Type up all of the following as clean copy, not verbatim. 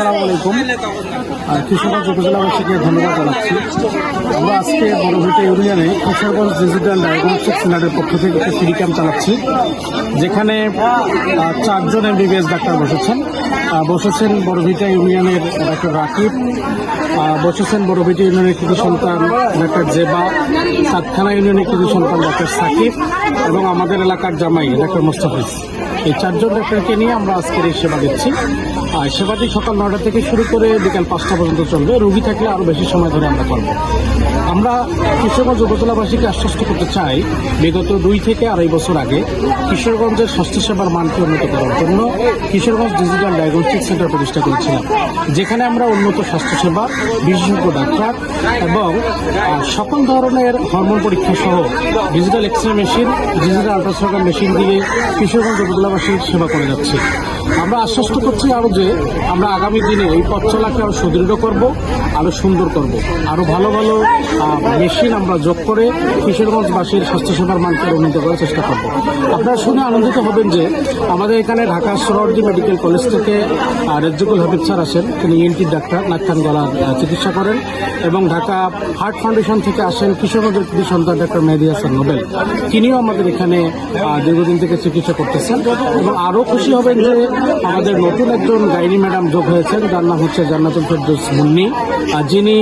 আসসালামু আলাইকুম। কিশোরগঞ্জ উপজেলাবাসীকে ধন্যবাদ জানাচ্ছি। আমরা আজকে বড়ভিটা ইউনিয়নে কিশোরগঞ্জ ডিজিটাল ডায়াগনস্টিক সেন্টারের পক্ষ থেকে একটি ফ্রি ক্যাম্প চালাচ্ছি, যেখানে 4 জন MBBS ডাক্তার বসেছেন বড়ভিটা ইউনিয়নের ডাক্তার রাকিব, বসেছেন বড়ভিটা ইউনিয়নের কৃতি সন্তান ডাক্তার জেবা, সাতখানা ইউনিয়নের কৃতি সন্তান ডাক্তার সাকিব এবং আমাদের এলাকার জামাই ডাক্তার মোস্তাফিজ। এই 4 জন ডাক্তারকে নিয়ে আমরা আজকের এই সেবা দিচ্ছি। আর সেবাটি সকাল 9টা থেকে শুরু করে বিকাল 5টা পর্যন্ত চলবে। রোগী থাকলে আরও বেশি সময় ধরে আমরা করব। আমরা কিশোরগঞ্জ উপজেলাবাসীকে আশ্বস্ত করতে চাই, বিগত 2 থেকে 2.5 বছর আগে কিশোরগঞ্জের স্বাস্থ্যসেবার মানকে উন্নত করার জন্য কিশোরগঞ্জ ডিজিটাল ডায়াগনস্টিক সেন্টার প্রতিষ্ঠা করেছিলাম, যেখানে আমরা উন্নত স্বাস্থ্যসেবা, বিশেষজ্ঞ ডাক্তার এবং সকল ধরনের হরমোন পরীক্ষা সহ digital X-ray machine, digital ultrasound machine দিয়ে কিশোরগঞ্জ উপজেলাবাসীর সেবা করে যাচ্ছি। আমরা আশ্বস্ত করছি আরও যে আমরা আগামী দিনে এই পথ চলাকে আরও সুদৃঢ় করব, আরও সুন্দর করব, আরও ভালো ভালো মেশিন আমরা যোগ করে কিশোরগঞ্জবাসীর স্বাস্থ্যসেবার মানকে উন্নত করার চেষ্টা করব। আপনারা শুনে আনন্দিত হবেন যে আমাদের এখানে ঢাকা সোহরাওয়ার্দী মেডিকেল কলেজ থেকে রেজ্জুকুল হাবিব স্যার আসেন, তিনি ENT ডাক্তার, নাক কান গলার চিকিৎসা করেন, এবং ঢাকা হার্ট ফাউন্ডেশন থেকে আসেন কিশোরগঞ্জের কৃতি সন্তান ডাক্তার মেহেদী হাসান নোবেল, তিনিও আমাদের এখানে দীর্ঘদিন থেকে চিকিৎসা করতেছেন। এবং আরও খুশি হবেন যে আমাদের নতুন একজন গাইনি ম্যাডাম যোগ হয়েছেন, যার নাম হচ্ছে জান্নাতুল ফেরদৌস মুন্নি, যিনি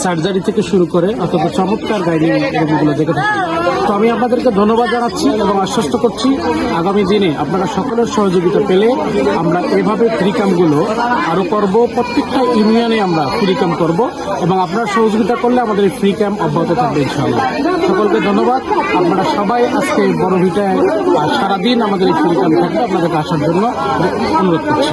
সার্জারি থেকে শুরু করে অত্যন্ত চমৎকার গাইনি রোগীগুলো দেখে থাকেন। তো আমি আপনাদেরকে ধন্যবাদ জানাচ্ছি এবং আশ্বস্ত করছি আগামী দিনে আপনারা সকলের সহযোগিতা পেলে আমরা এভাবে ফ্রি ক্যাম্পগুলো আরও করব। প্রত্যেকটা ইউনিয়নে আমরা ফ্রি ক্যাম্প করব এবং আপনারা সহযোগিতা করলে আমাদের এই ফ্রি ক্যাম্প অব্যাহত থাকবে ইনশাআল্লাহ। সকলকে ধন্যবাদ। আপনারা সবাই আজকে বড়ভিটায় সারাদিন আমাদের এই ফ্রি ক্যাম্প থাকবে, আপনাদেরকে আসার জন্য অনুরোধ করছি।